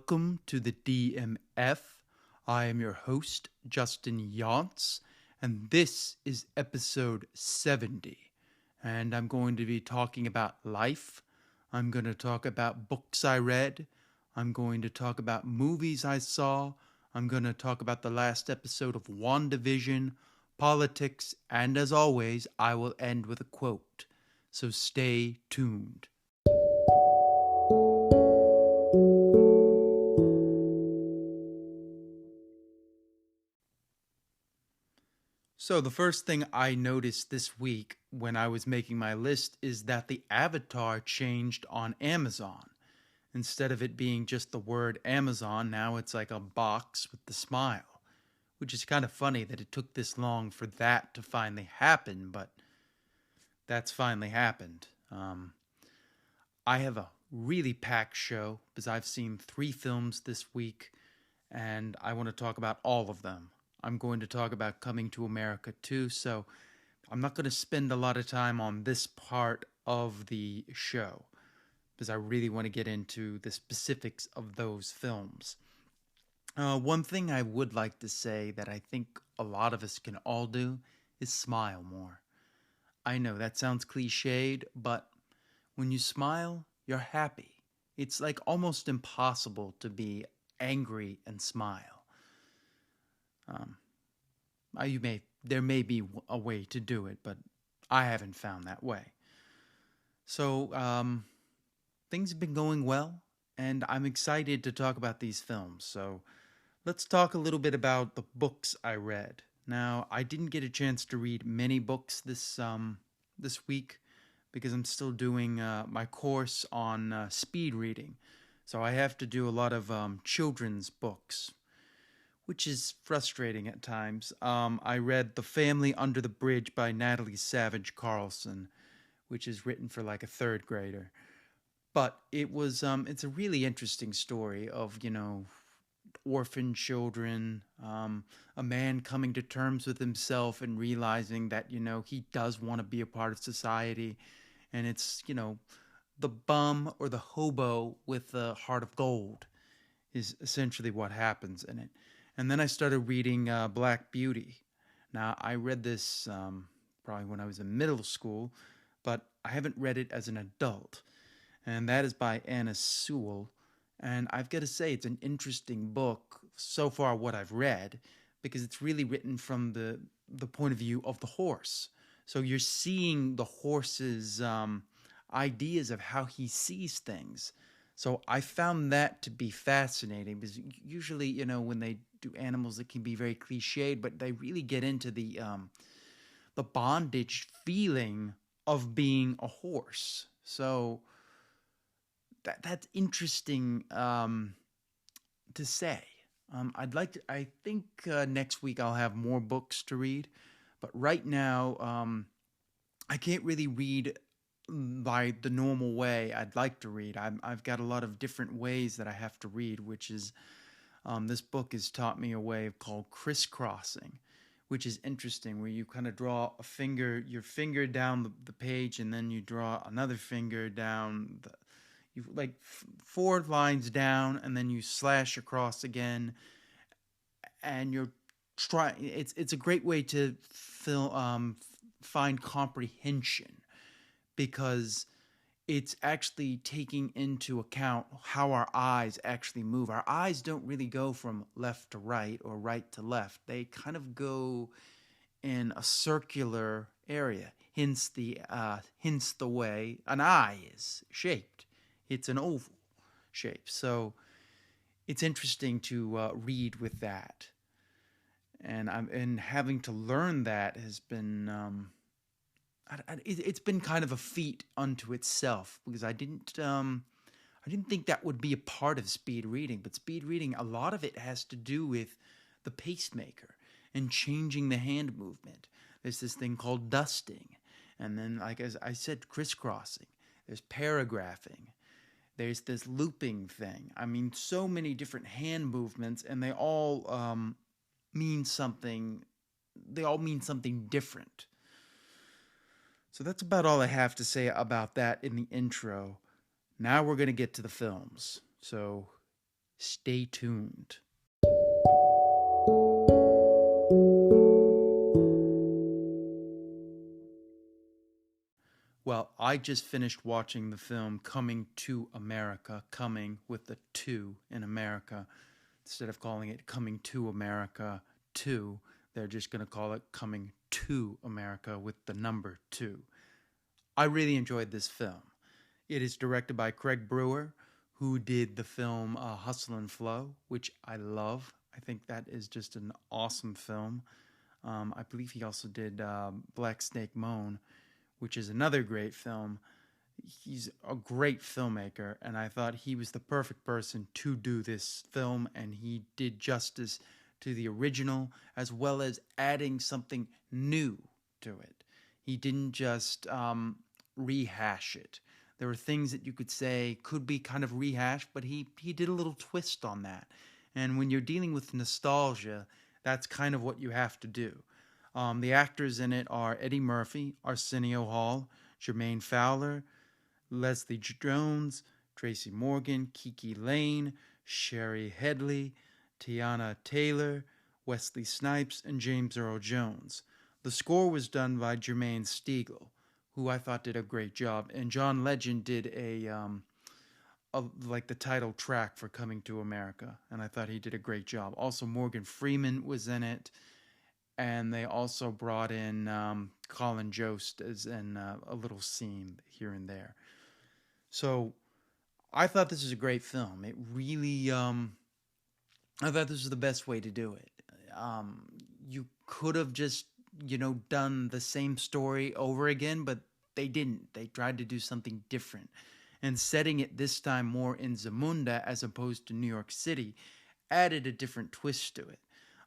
Welcome to the DMF. I am your host, Justin Yantz, and this is episode 70. And I'm going to be talking about life. I'm going to talk about books I read. I'm going to talk about movies I saw. I'm going to talk about the last episode of WandaVision, politics, and as always, I will end with a quote. So stay tuned. So the first thing I noticed this week when I was making my list is that the avatar changed on Amazon. Instead of it being just the word Amazon, now it's like a box with the smile, which is kind of funny that it took this long for that to finally happen, but that's finally happened. I have a really packed show because I've seen 3 films this week, and I want to talk about all of them. I'm going to talk about Coming to America too, so I'm not going to spend a lot of time on this part of the show because I really want to get into the specifics of those films. One thing I would like to say that I think a lot of us can all do is smile more. I know that sounds cliched, but when you smile, you're happy. It's like almost impossible to be angry and smile. There may be a way to do it, but I haven't found that way. So things have been going well, and I'm excited to talk about these films. So let's talk a little bit about the books I read. Now, I didn't get a chance to read many books this week because I'm still doing my course on speed reading. So I have to do a lot of children's books, which is frustrating at times. I read The Family Under the Bridge by Natalie Savage Carlson, which is written for like a 3rd grader. But it's a really interesting story of, orphan children, a man coming to terms with himself and realizing that, he does want to be a part of society. And it's, the bum or the hobo with a heart of gold is essentially what happens in it. And then I started reading Black Beauty. Now, I read this probably when I was in middle school, but I haven't read it as an adult. And that is by Anna Sewell. And I've got to say, it's an interesting book, so far what I've read, because it's really written from the point of view of the horse. So you're seeing the horse's ideas of how he sees things. So I found that to be fascinating because usually, when they do animals, it can be very cliched, but they really get into the bondage feeling of being a horse. So that's interesting to say. I think next week I'll have more books to read, but right now I can't really read by the normal way I'd like to read. I've got a lot of different ways that I have to read, which is this book has taught me a way called crisscrossing, which is interesting, where you kind of draw your finger down the page, and then you draw another finger down you like 4 lines down, and then you slash across again, and you're trying. It's a great way to find comprehension, because it's actually taking into account how our eyes actually move. Our eyes don't really go from left to right or right to left. They kind of go in a circular area. Hence the way an eye is shaped. It's an oval shape. So it's interesting to read with that. And having to learn that has been it's been kind of a feat unto itself, because I didn't think that would be a part of speed reading. But speed reading, a lot of it has to do with the pacemaker and changing the hand movement. There's this thing called dusting, and then, like as I said, crisscrossing. There's paragraphing. There's this looping thing. I mean, so many different hand movements, and they all mean something. They all mean something different. So that's about all I have to say about that in the intro. Now we're going to get to the films. So Stay tuned. Well, I just finished watching the film Coming to America, coming with the two in America. Instead of calling it Coming to America 2, they're just going to call it Coming to America with the number 2. I really enjoyed this film. It is directed by Craig Brewer, who did the film Hustle and Flow, which I love. I think that is just an awesome film. I believe he also did Black Snake Moan, which is another great film. He's a great filmmaker, and I thought he was the perfect person to do this film, and he did justice to the original as well as adding something new to it. He didn't just rehash it. There were things that you could say could be kind of rehashed, but he did a little twist on that. And when you're dealing with nostalgia, that's kind of what you have to do. The actors in it are Eddie Murphy, Arsenio Hall, Jermaine Fowler, Leslie Jones, Tracy Morgan, Kiki Lane, Sherry Headley, Tiana Taylor, Wesley Snipes, and James Earl Jones. The score was done by Jermaine Stiegel, who I thought did a great job, and John Legend did like the title track for Coming to America, and I thought he did a great job. Also, Morgan Freeman was in it, and they also brought in Colin Jost as in a little scene here and there. So I thought this was a great film. It really, I thought this was the best way to do it. You could have just, done the same story over again, but they didn't. They tried to do something different. And setting it this time more in Zamunda as opposed to New York City added a different twist to it.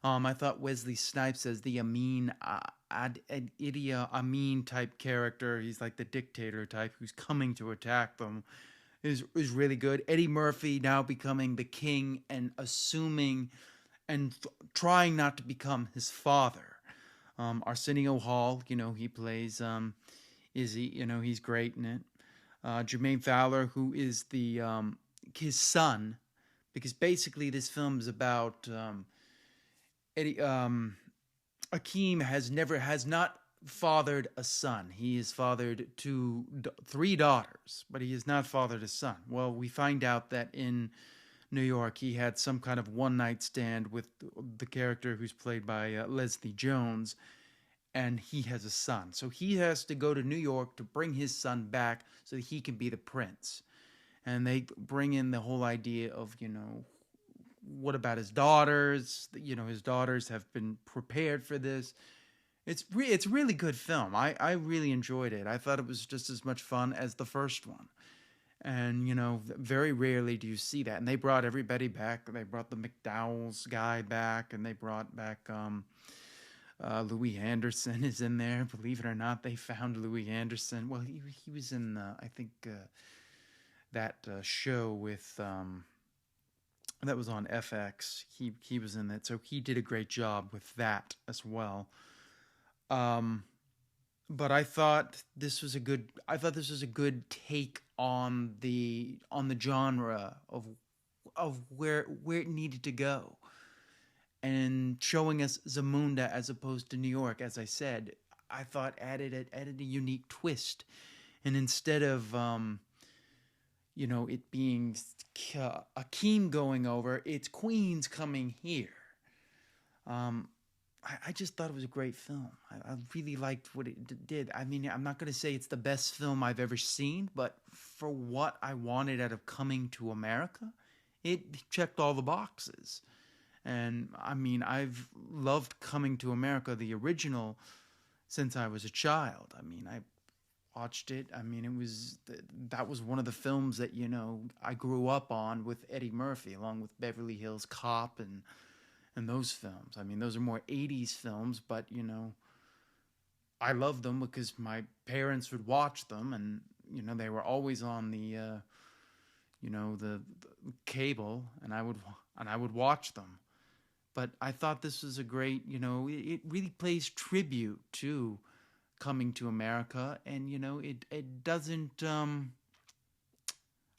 I thought Wesley Snipes as the Amin, Idi Amin type character. He's like the dictator type who's coming to attack them. Is really good. Eddie Murphy now becoming the king and assuming and trying not to become his father. Arsenio Hall, he plays Izzy. He's great in it. Jermaine Fowler, who is the his son, because basically this film is about Eddie. Akeem has not fathered a son. He has fathered three daughters, but he has not fathered a son. Well, we find out that in New York he had some kind of one night stand with the character who's played by Leslie Jones, and he has a son. So he has to go to New York to bring his son back so that he can be the prince. And they bring in the whole idea of, what about his daughters? His daughters have been prepared for this. It's a really good film. I really enjoyed it. I thought it was just as much fun as the first one. And, very rarely do you see that. And they brought everybody back. They brought the McDowell's guy back, and they brought back Louis Anderson is in there. Believe it or not, they found Louis Anderson. Well, he was in, I think, that show with... that was on FX. He was in that, so he did a great job with that as well. But I thought this was a good. I thought this was a good take on the genre of where it needed to go, and showing us Zamunda as opposed to New York. As I said, I thought added a unique twist, and instead of it being Akeem going over, it's Queens coming here. I just thought it was a great film. I really liked what it did. I mean, I'm not going to say it's the best film I've ever seen, but for what I wanted out of Coming to America, it checked all the boxes. And I mean, I've loved Coming to America, the original, since I was a child. I mean, I watched it. I mean, that was one of the films that, I grew up on with Eddie Murphy, along with Beverly Hills Cop and those films. I mean, those are more 80s films, but, I love them because my parents would watch them, and, they were always on the cable, and I would watch them. But I thought this was a great, it really plays tribute to Coming to America, and, it doesn't,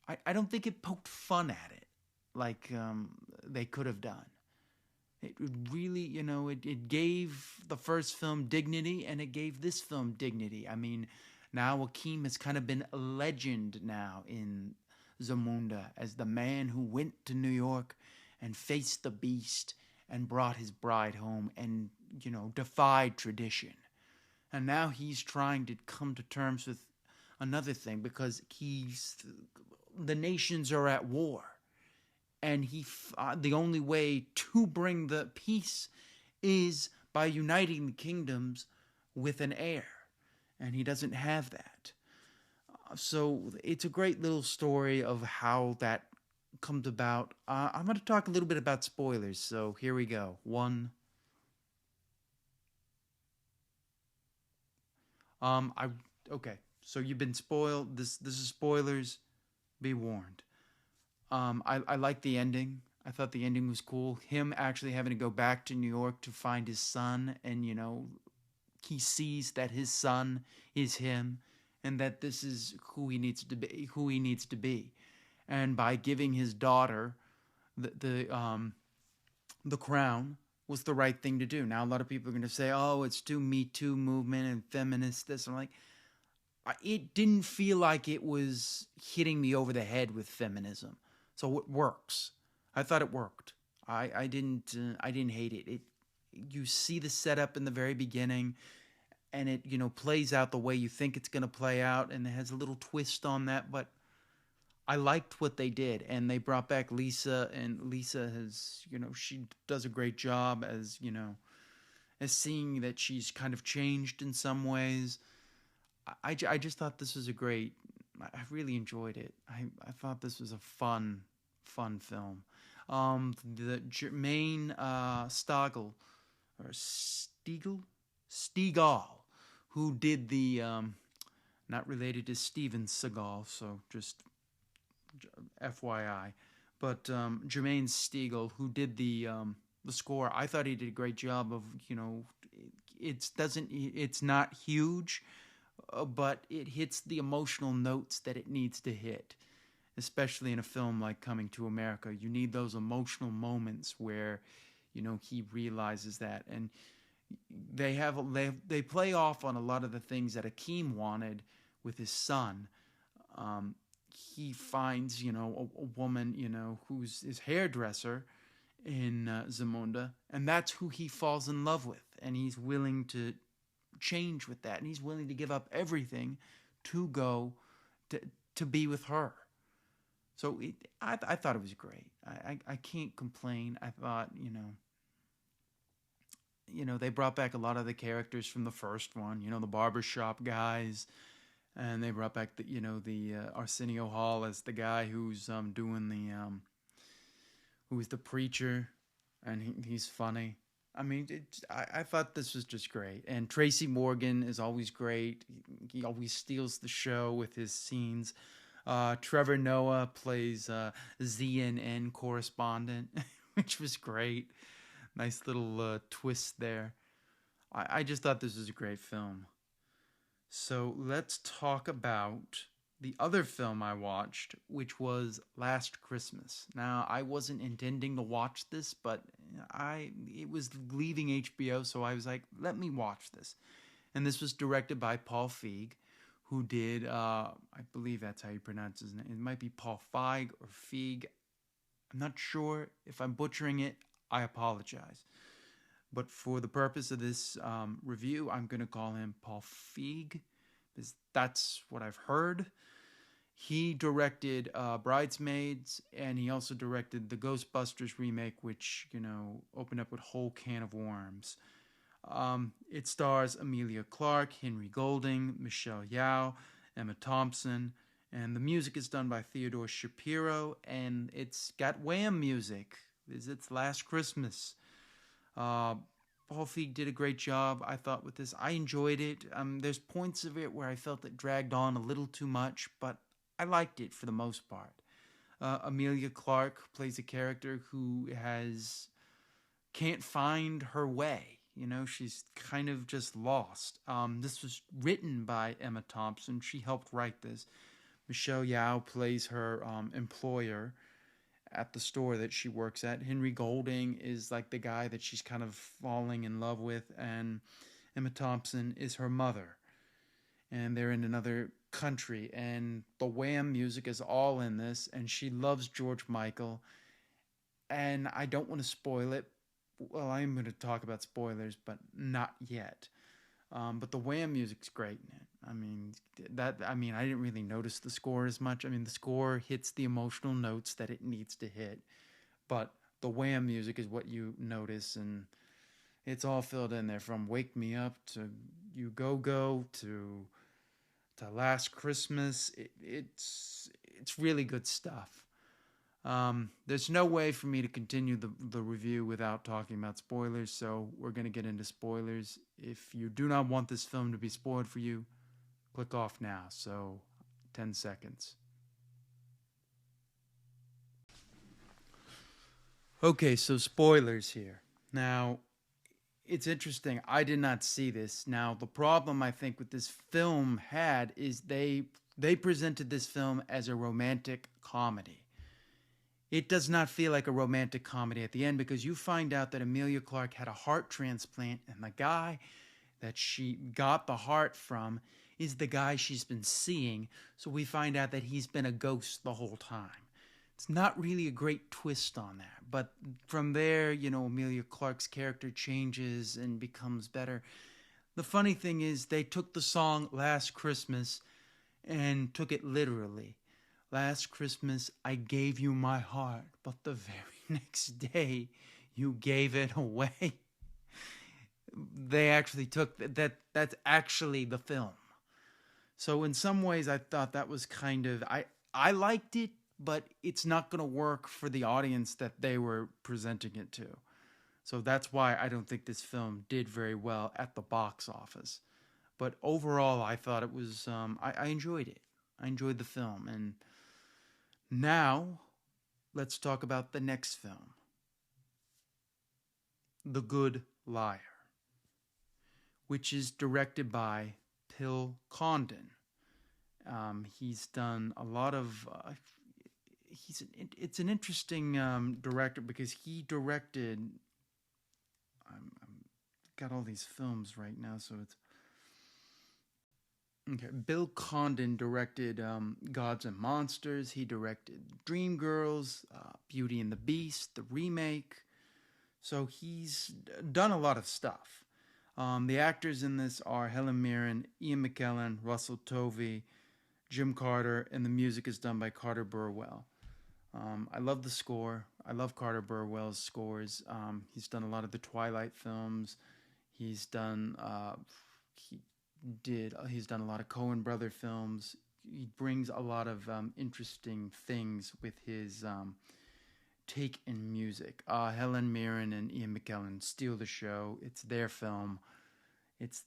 I don't think it poked fun at it. like they could have done. It really, it gave the first film dignity, and it gave this film dignity. I mean, now Akeem has kind of been a legend now in Zamunda as the man who went to New York and faced the beast and brought his bride home and, defied tradition. And now he's trying to come to terms with another thing because the nations are at war, and the only way to bring the peace is by uniting the kingdoms with an heir, and he doesn't have that. So it's a great little story of how that comes about. I'm going to talk a little bit about spoilers, so here we go. One. I Okay. So you've been spoiled. This is spoilers. Be warned. I like the ending. I thought the ending was cool. Him actually having to go back to New York to find his son, and he sees that his son is him, and that this is who he needs to be. Who he needs to be, and by giving his daughter the crown was the right thing to do. Now a lot of people are going to say, "Oh, it's too Me Too movement and feminist this." I'm like, it didn't feel like it was hitting me over the head with feminism, so it works. I thought it worked. I didn't hate it. You see the setup in the very beginning, and it plays out the way you think it's going to play out, and it has a little twist on that. But I liked what they did, and they brought back Lisa, and Lisa has she does a great job as seeing that she's kind of changed in some ways. I just thought this was a great. I really enjoyed it. I thought this was a fun film. The Jermaine Stoggle or Stiegel, who did the not related to Steven Seagal, so just FYI, but Jermaine Stiegel, who did the score. I thought he did a great job of it's not huge, but it hits the emotional notes that it needs to hit, especially in a film like Coming to America. You need those emotional moments where, he realizes that, and they play off on a lot of the things that Akeem wanted with his son. He finds, a woman, who's his hairdresser in Zamunda, and that's who he falls in love with, and he's willing to change with that, and he's willing to give up everything to go to be with her. So I thought it was great. I can't complain. I thought they brought back a lot of the characters from the first one. The barbershop guys, and they brought back the Arsenio Hall as the guy who's doing who's the preacher, and he's funny. I mean, I thought this was just great. And Tracy Morgan is always great. He always steals the show with his scenes. Trevor Noah plays ZNN correspondent, which was great. Nice little twist there. I just thought this was a great film. So let's talk about the other film I watched, which was Last Christmas. Now, I wasn't intending to watch this, but it was leaving HBO, so I was like, let me watch this. And this was directed by Paul Feig, who did, I believe that's how you pronounce his name. It might be Paul Feig or Feig. I'm not sure. If I'm butchering it, I apologize. But for the purpose of this review, I'm going to call him Paul Feig, because that's what I've heard. He directed Bridesmaids, and he also directed the Ghostbusters remake, which, opened up a whole can of worms. It stars Emilia Clarke, Henry Golding, Michelle Yeoh, Emma Thompson, and the music is done by Theodore Shapiro, and it's got Wham music. It's Last Christmas. Paul Feig did a great job, I thought, with this. I enjoyed it. There's points of it where I felt it dragged on a little too much, but I liked it for the most part. Emilia Clarke plays a character who can't find her way. She's kind of just lost. This was written by Emma Thompson. She helped write this. Michelle Yeoh plays her employer. at the store that she works at. Henry Golding is like the guy that she's kind of falling in love with, and Emma Thompson is her mother. And they're in another country, and the Wham music is all in this, and she loves George Michael. And I don't want to spoil it. Well, I'm going to talk about spoilers, but not yet. But the Wham music's great in it. I mean, I didn't really notice the score as much. I mean, the score hits the emotional notes that it needs to hit, but the Wham music is what you notice, and it's all filled in there from "Wake Me Up" to "You Go Go" to "Last Christmas." It's really good stuff. There's no way for me to continue the review without talking about spoilers, so we're going to get into spoilers. If you do not want this film to be spoiled for you, click off now. So, 10 seconds. Okay, so spoilers here. Now, it's interesting. I did not see this. Now, the problem I think with this film had is they presented this film as a romantic comedy. It does not feel like a romantic comedy at the end, because you find out that Emilia Clarke had a heart transplant, and the guy that she got the heart from is the guy she's been seeing. So we find out that he's been a ghost the whole time. It's not really a great twist on that. But from there, Emilia Clarke's character changes and becomes better. The funny thing is, they took the song Last Christmas and took it literally. Last Christmas, I gave you my heart, but the very next day, you gave it away. They actually took that. That's actually the film. So in some ways, I thought that was kind of I liked it, but it's not going to work for the audience that they were presenting it to. So that's why I don't think this film did very well at the box office. But overall, I thought it was. I enjoyed it. I enjoyed the film, and now, let's talk about the next film, The Good Liar, which is directed by Phil Condon. He's done a lot of. It's an interesting director, because he directed. I'm got all these films right now, so it's. Okay, Bill Condon directed Gods and Monsters. He directed Dreamgirls, Beauty and the Beast, the remake. So he's done a lot of stuff. The actors in this are Helen Mirren, Ian McKellen, Russell Tovey, Jim Carter, and the music is done by Carter Burwell. I love the score. I love Carter Burwell's scores. He's done a lot of the Twilight films. He's done he's done a lot of Coen brother films. He brings a lot of interesting things with his take in music. Helen Mirren and Ian McKellen steal the show. It's their film. It's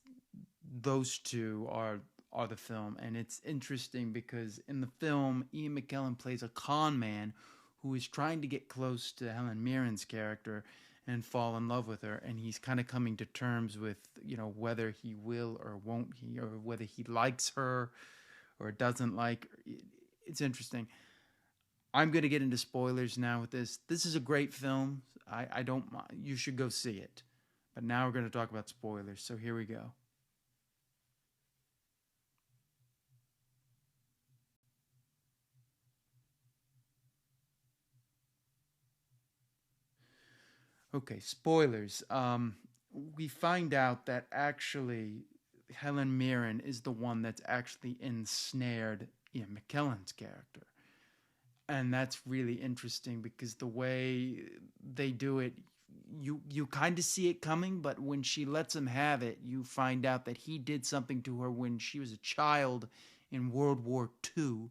those two are the film, and it's interesting because in the film, Ian McKellen plays a con man who is trying to get close to Helen Mirren's character and fall in love with her, and he's kind of coming to terms with whether he will or won't he, or whether he likes her or doesn't like her. It's interesting. I'm going to get into spoilers now with this. This is a great film. I don't. You should go see it. But now we're going to talk about spoilers. So here we go. Okay, spoilers. We find out that actually Helen Mirren is the one that's actually ensnared Ian McKellen's character. And that's really interesting because the way they do it, you kind of see it coming, but when she lets him have it, you find out that he did something to her when she was a child in World War II.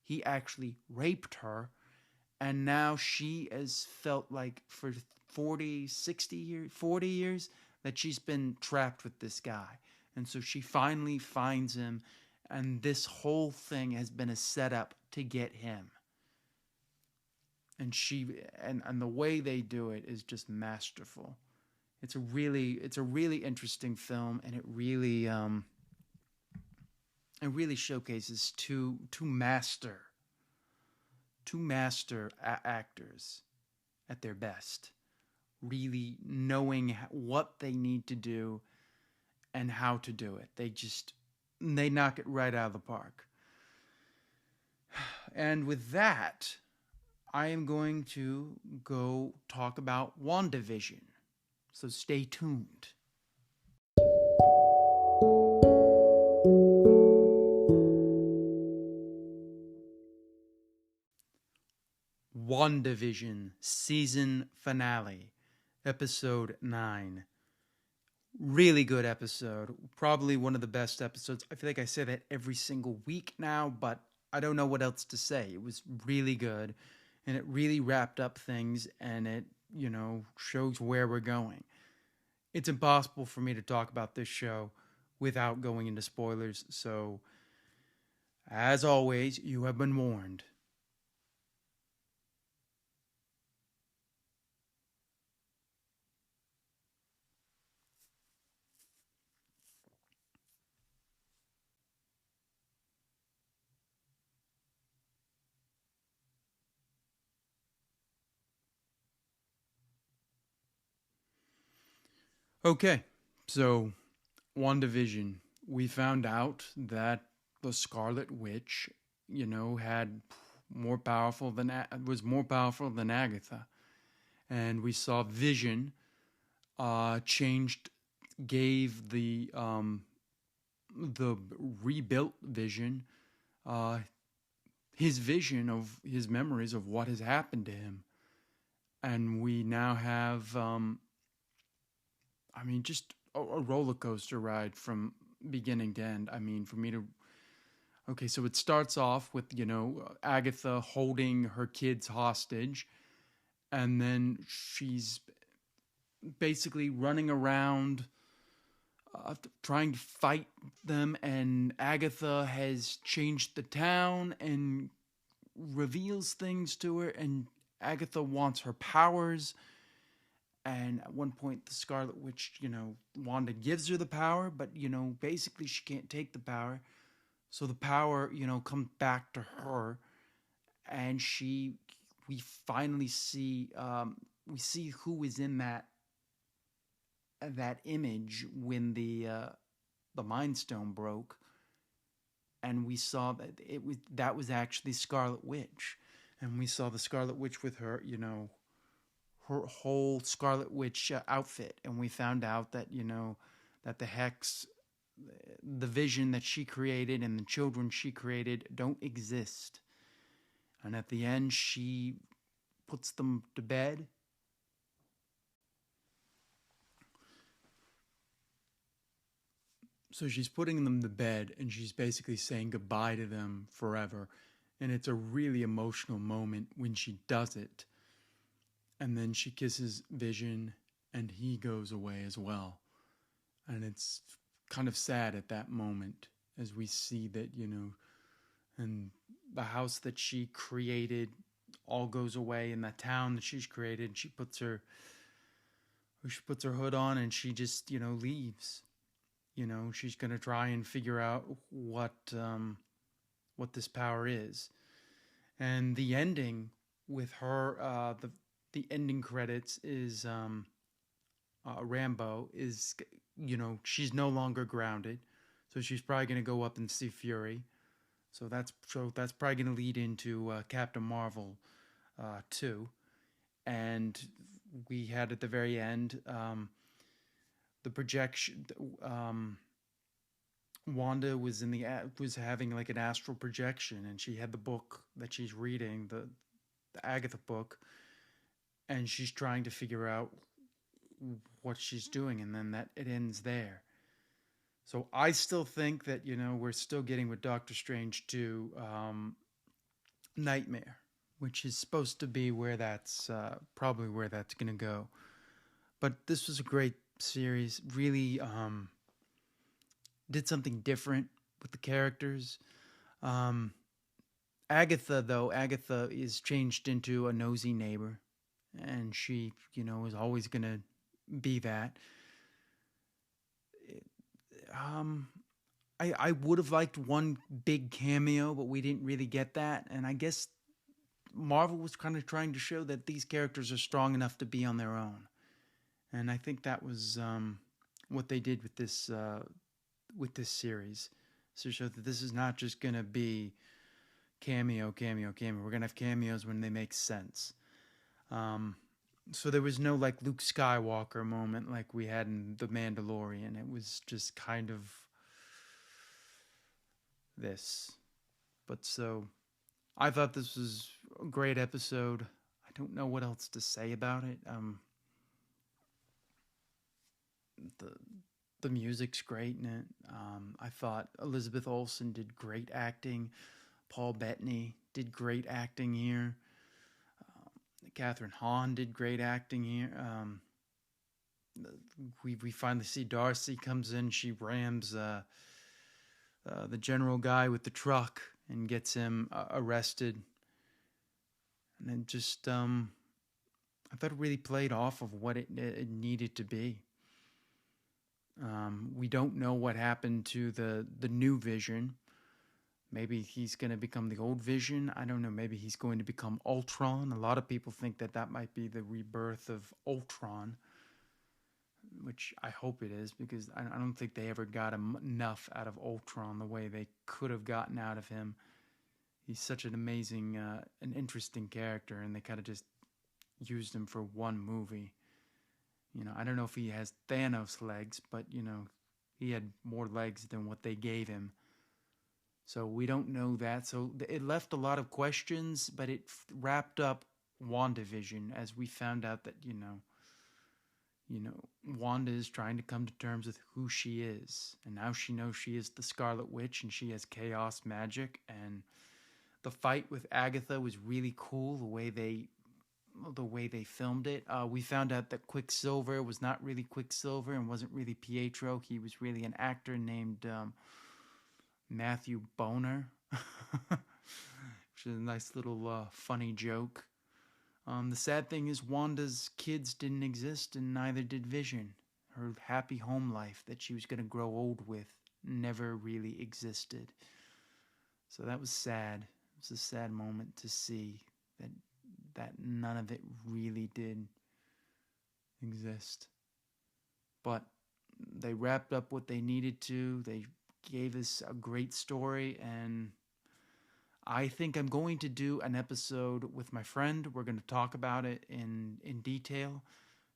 He actually raped her, and now she has felt like for 40, 60 years, 40 years that she's been trapped with this guy. And so she finally finds him, and this whole thing has been a setup to get him. And and the way they do it is just masterful. It's a really interesting film, and it really showcases two two master actors at their best, really knowing what they need to do and how to do it. They knock it right out of the park. And with that, I am going to go talk about WandaVision. So stay tuned. WandaVision season finale, episode 9. Really good episode. Probably one of the best episodes. I feel like I say that every single week now, but I don't know what else to say. It was really good, and it really wrapped up things, and it, shows where we're going. It's impossible for me to talk about this show without going into spoilers, so as always, you have been warned. Okay, so WandaVision, we found out that the Scarlet Witch, had was more powerful than Agatha, and we saw Vision, changed, gave the rebuilt Vision, his vision of his memories of what has happened to him, and we now have, just a roller coaster ride from beginning to end. For me to. Okay, so it starts off with, Agatha holding her kids hostage, and then she's basically running around trying to fight them, and Agatha has changed the town and reveals things to her, and Agatha wants her powers. And at one point, the Scarlet Witch, Wanda gives her the power, but, basically she can't take the power. So the power, comes back to her, and we finally see, we see who is in that image when the Mind Stone broke, and we saw that was actually Scarlet Witch, and we saw the Scarlet Witch with her, her whole Scarlet Witch outfit, and we found out that that the Hex, the Vision that she created and the children she created don't exist. And at the end, she puts them to bed. So she's putting them to bed, and she's basically saying goodbye to them forever. And it's a really emotional moment when she does it. And then she kisses Vision, and he goes away as well. And it's kind of sad at that moment as we see that, and the house that she created all goes away, in the town that she's created. She puts her hood on, and she just, leaves. She's going to try and figure out what this power is. And the ending with her, the ending credits is Rambo is, she's no longer grounded, so she's probably going to go up and see Fury. So that's probably going to lead into Captain Marvel 2. And we had at the very end the projection. Wanda was was having like an astral projection, and she had the book that she's reading, the Agatha book, and she's trying to figure out what she's doing, and then that it ends there. So I still think that we're still getting with Doctor Strange 2 Nightmare, which is supposed to be where that's probably where that's gonna go. But this was a great series. Really did something different with the characters. Agatha is changed into a nosy neighbor, and she, is always gonna be that. I would have liked one big cameo, but we didn't really get that, and I guess Marvel was kind of trying to show that these characters are strong enough to be on their own, and I think that was what they did with this series. So show that this is not just gonna be cameo, cameo, cameo. We're gonna have cameos when they make sense. Um, so there was no like Luke Skywalker moment like we had in The Mandalorian. It was just kind of this. But so I thought this was a great episode. I don't know what else to say about it. The the music's great in it. I thought Elizabeth Olsen did great acting. Paul Bettany did great acting here. Catherine Hahn did great acting here. We finally see Darcy comes in. She rams the general guy with the truck and gets him arrested. And then just I thought it really played off of what it needed to be. We don't know what happened to the new Vision. Maybe he's going to become the old Vision. I don't know. Maybe he's going to become Ultron. A lot of people think that that might be the rebirth of Ultron, which I hope it is, because I don't think they ever got enough out of Ultron the way they could have gotten out of him. He's such an amazing, an interesting character, and they kind of just used him for one movie. You know, I don't know if he has Thanos legs, but, you know, he had more legs than what they gave him. So we don't know that. So it left a lot of questions, but it wrapped up WandaVision as we found out that, you know, Wanda is trying to come to terms with who she is. And now she knows she is the Scarlet Witch and she has chaos magic. And the fight with Agatha was really cool, the way they filmed it. We found out that Quicksilver was not really Quicksilver and wasn't really Pietro. He was really an actor named Matthew Boner, which is a nice little funny joke. The sad thing is Wanda's kids didn't exist and neither did Vision. Her happy home life that she was going to grow old with never really existed. So that was sad. It was a sad moment to see that none of it really did exist. But they wrapped up what they needed to. They gave us a great story, and I think I'm going to do an episode with my friend. We're going to talk about it in detail,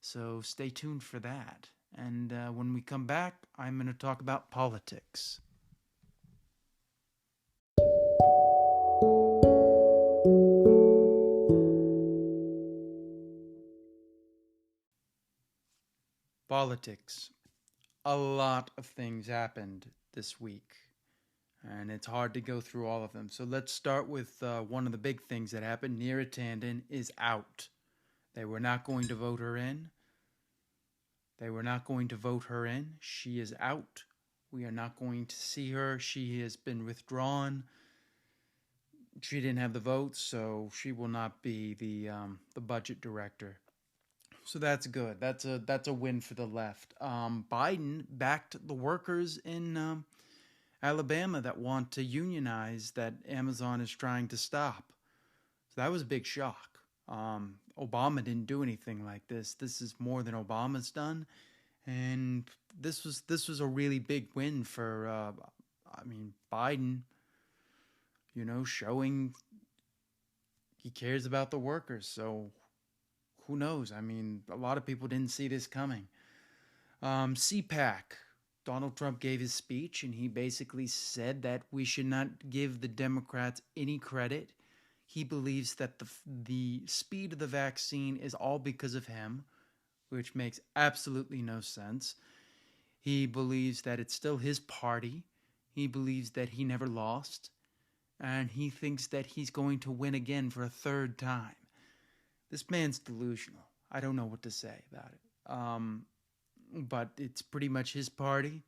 so stay tuned for that. And when we come back, I'm going to talk about politics. Politics. A lot of things happened this week, and it's hard to go through all of them. So let's start with one of the big things that happened. Neera Tanden is out. They were not going to vote her in. She is out. We are not going to see her. She has been withdrawn. She didn't have the votes, so she will not be the budget director. So that's good. That's a win for the left. Biden backed the workers in Alabama that want to unionize that Amazon is trying to stop. So that was a big shock. Obama didn't do anything like this. This is more than Obama's done, and this was a really big win for Biden. You know, showing he cares about the workers. So who knows? I mean, a lot of people didn't see this coming. CPAC. Donald Trump gave his speech, and he basically said that we should not give the Democrats any credit. He believes that the speed of the vaccine is all because of him, which makes absolutely no sense. He believes that it's still his party. He believes that he never lost. And he thinks that he's going to win again for a third time. This man's delusional. I don't know what to say about it. But it's pretty much his party.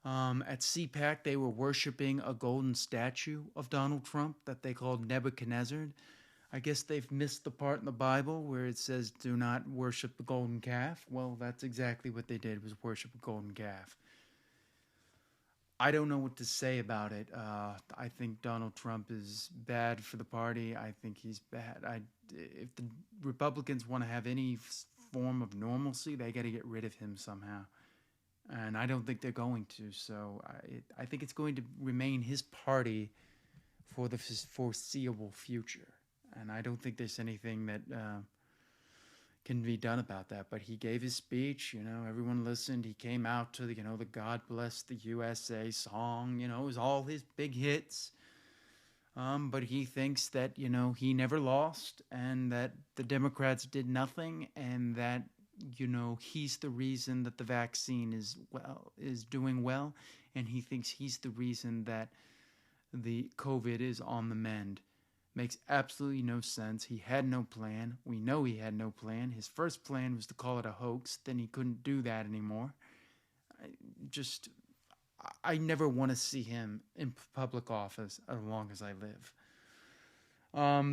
At CPAC, they were worshiping a golden statue of Donald Trump that they called Nebuchadnezzar. I guess they've missed the part in the Bible where it says, do not worship the golden calf. Well, that's exactly what they did, was worship a golden calf. I don't know what to say about it. I think Donald Trump is bad for the party. I think he's bad. If the Republicans want to have any form of normalcy, they got to get rid of him somehow. And I don't think they're going to. So I think it's going to remain his party for the foreseeable future. And I don't think there's anything that can be done about that. But he gave his speech, everyone listened. He came out to the God Bless the USA song, it was all his big hits. But he thinks that, he never lost and that the Democrats did nothing and that, he's the reason that the vaccine is doing well. And he thinks he's the reason that the COVID is on the mend. Makes absolutely no sense. He had no plan. We know he had no plan. His first plan was to call it a hoax. Then he couldn't do that anymore. I never want to see him in public office as long as I live.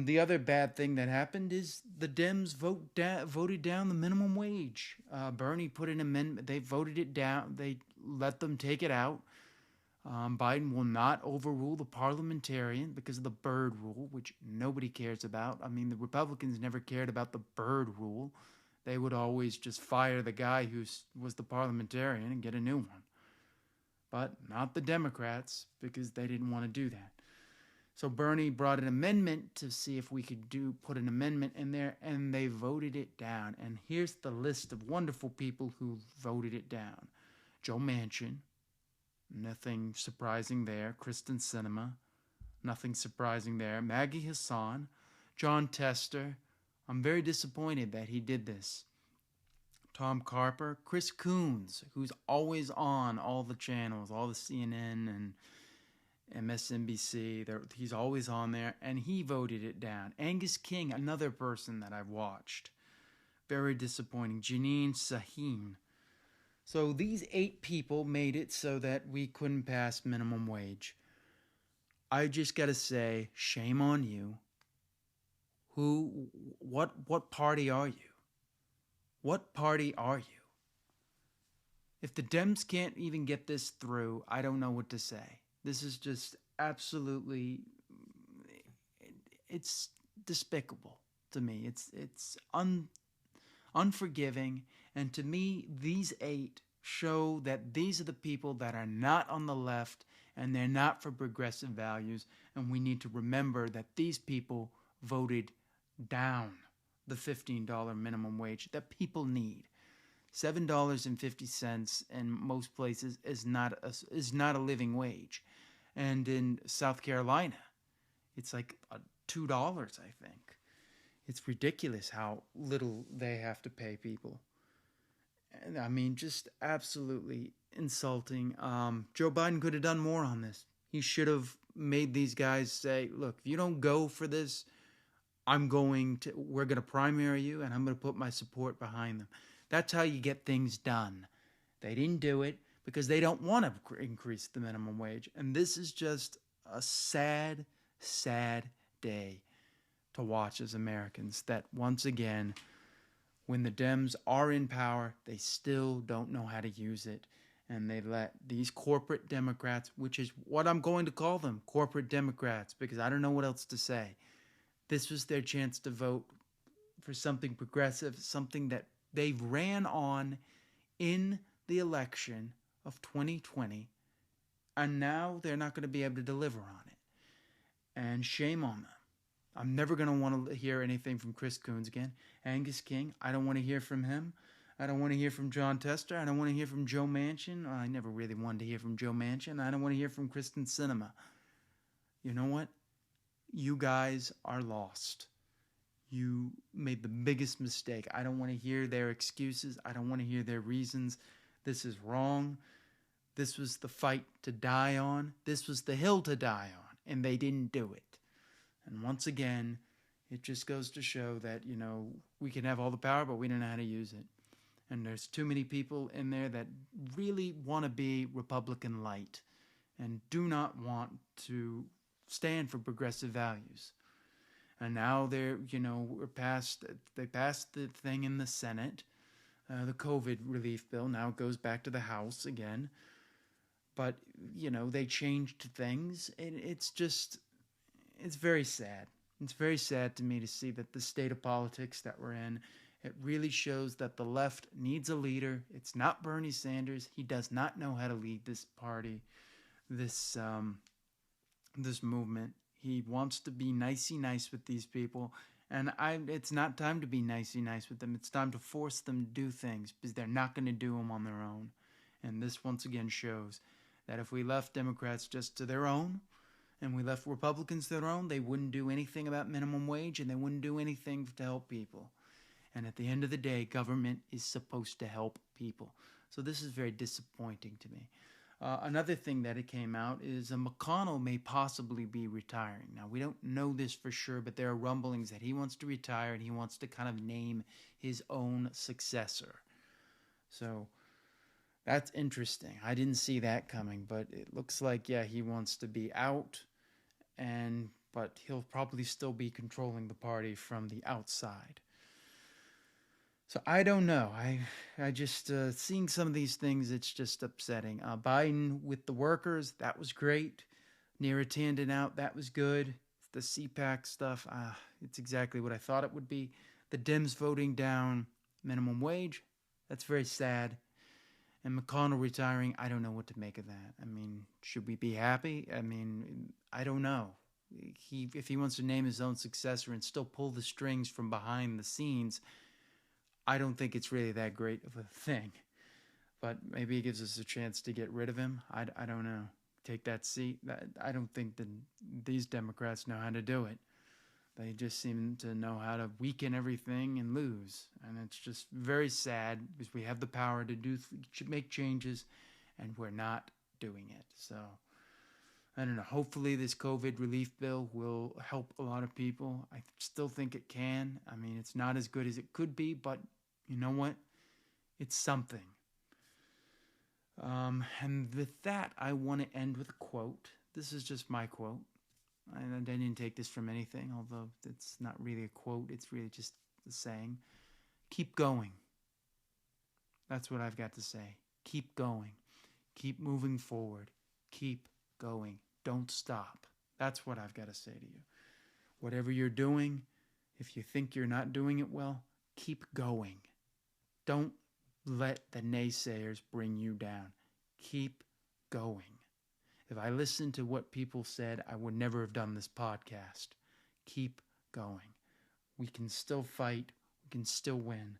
The other bad thing that happened is the Dems voted down the minimum wage. Bernie put an amendment. They voted it down. They let them take it out. Biden will not overrule the parliamentarian because of the Byrd rule, which nobody cares about. I mean, the Republicans never cared about the Byrd rule. They would always just fire the guy who was the parliamentarian and get a new one. But not the Democrats, because they didn't want to do that. So Bernie brought an amendment to see if we could put an amendment in there, and they voted it down. And here's the list of wonderful people who voted it down. Joe Manchin. Nothing surprising there. Kristen Sinema. Nothing surprising there. Maggie Hassan. John Tester. I'm very disappointed that he did this. Tom Carper. Chris Coons, who's always on all the channels, all the CNN and MSNBC. He's always on there, and he voted it down. Angus King, another person that I've watched. Very disappointing. Janine Sahin. So these 8 people made it so that we couldn't pass minimum wage. I just got to say, shame on you. What party are you? What party are you? If the Dems can't even get this through, I don't know what to say. This is just absolutely, it's despicable to me. It's unforgiving. And to me, these 8 show that these are the people that are not on the left and they're not for progressive values. And we need to remember that these people voted down the $15 minimum wage that people need. $7.50 in most places is not a living wage. And in South Carolina, it's like $2, I think. It's ridiculous how little they have to pay people. And I mean, just absolutely insulting. Joe Biden could have done more on this. He should have made these guys say, look, if you don't go for this, we're going to primary you and I'm going to put my support behind them. That's how you get things done. They didn't do it because they don't want to increase the minimum wage. And this is just a sad, sad day to watch as Americans, that once again, when the Dems are in power, they still don't know how to use it. And they let these corporate Democrats, which is what I'm going to call them, corporate Democrats, because I don't know what else to say. This was their chance to vote for something progressive, something that they ran on in the election of 2020, and now they're not going to be able to deliver on it. And shame on them. I'm never going to want to hear anything from Chris Coons again. Angus King, I don't want to hear from him. I don't want to hear from John Tester. I don't want to hear from Joe Manchin. I never really wanted to hear from Joe Manchin. I don't want to hear from Kristen Sinema. You know what? You guys are lost. You made the biggest mistake. I don't want to hear their excuses. I don't want to hear their reasons. This is wrong. This was the fight to die on. This was the hill to die on. And they didn't do it. And once again, it just goes to show that, we can have all the power, but we don't know how to use it. And there's too many people in there that really want to be Republican light and do not want to stand for progressive values. And now they passed the thing in the Senate, the COVID relief bill. Now it goes back to the House again. But, they changed things. And it's very sad. It's very sad to me to see that the state of politics that we're in, it really shows that the left needs a leader. It's not Bernie Sanders. He does not know how to lead this party, this movement. He wants to be nicey nice with these people. And it's not time to be nicey nice with them. It's time to force them to do things because they're not going to do them on their own. And this once again shows that if we left Democrats just to their own and we left Republicans to their own, they wouldn't do anything about minimum wage and they wouldn't do anything to help people. And at the end of the day, government is supposed to help people. So this is very disappointing to me. Another thing that it came out is McConnell may possibly be retiring. Now, we don't know this for sure, but there are rumblings that he wants to retire and he wants to kind of name his own successor. So that's interesting. I didn't see that coming, but it looks like, yeah, he wants to be out, but he'll probably still be controlling the party from the outside. So I don't know. I just, seeing some of these things, it's just upsetting. Biden with the workers, that was great. Neera Tanden out, that was good. The CPAC stuff, it's exactly what I thought it would be. The Dems voting down minimum wage, that's very sad. And McConnell retiring, I don't know what to make of that. I mean, should we be happy? I mean, I don't know. If he wants to name his own successor and still pull the strings from behind the scenes, I don't think it's really that great of a thing. But maybe it gives us a chance to get rid of him. I don't know. Take that seat. I don't think that these Democrats know how to do it. They just seem to know how to weaken everything and lose. And it's just very sad because we have the power to make changes and we're not doing it. So I don't know. Hopefully this COVID relief bill will help a lot of people. I still think it can. I mean, it's not as good as it could be, but you know what? It's something. And with that, I want to end with a quote. This is just my quote. I didn't take this from anything, although it's not really a quote. It's really just a saying. Keep going. That's what I've got to say. Keep going. Keep moving forward. Keep going. Don't stop. That's what I've got to say to you. Whatever you're doing, if you think you're not doing it well, keep going. Don't let the naysayers bring you down. Keep going. If I listened to what people said, I would never have done this podcast. Keep going. We can still fight. We can still win.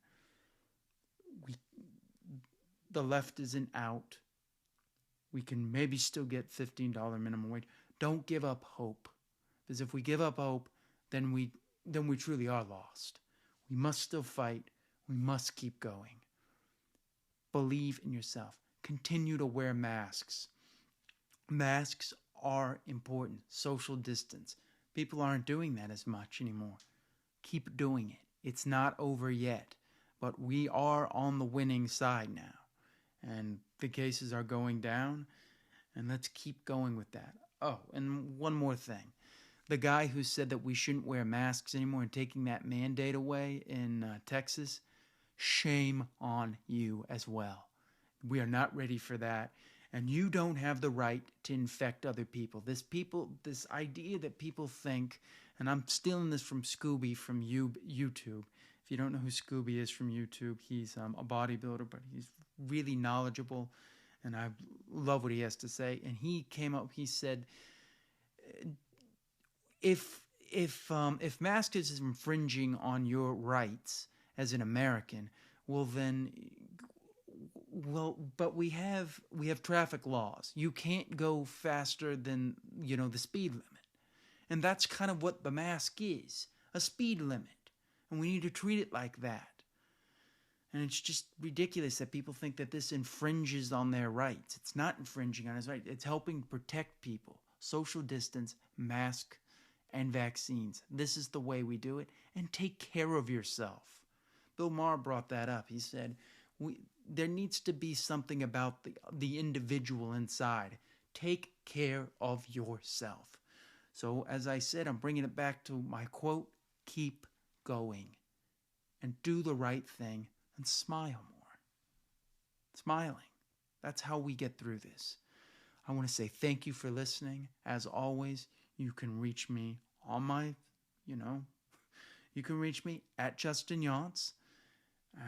The left isn't out. We can maybe still get $15 minimum wage. Don't give up hope. Because if we give up hope, then we truly are lost. We must still fight. We must keep going. Believe in yourself. Continue to wear masks. Masks are important. Social distance. People aren't doing that as much anymore. Keep doing it. It's not over yet. But we are on the winning side now. And the cases are going down. And let's keep going with that. Oh, and one more thing. The guy who said that we shouldn't wear masks anymore and taking that mandate away in Texas, shame on you as well. We are not ready for that. And you don't have the right to infect other people. This idea that people think, and I'm stealing this from Scooby from YouTube. If you don't know who Scooby is from YouTube, he's a bodybuilder, but he's really knowledgeable, and I love what he has to say. And he came up, he said, if masks is infringing on your rights as an American, but we have traffic laws. You can't go faster than, the speed limit. And that's kind of what the mask is, a speed limit. And we need to treat it like that. And it's just ridiculous that people think that this infringes on their rights. It's not infringing on his rights. It's helping protect people. Social distance, mask, and vaccines. This is the way we do it. And take care of yourself. Bill Maher brought that up. He said, there needs to be something about the individual inside. Take care of yourself. So as I said, I'm bringing it back to my quote, keep going. And do the right thing and smile more. Smiling. That's how we get through this. I want to say thank you for listening. As always, you can reach me on my, you know, you can reach me at Justin Yance.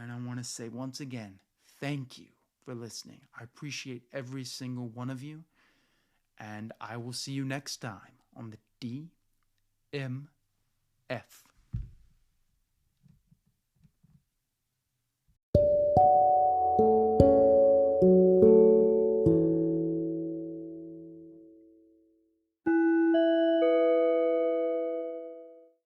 And I want to say once again, thank you for listening. I appreciate every single one of you. And I will see you next time on the DMF.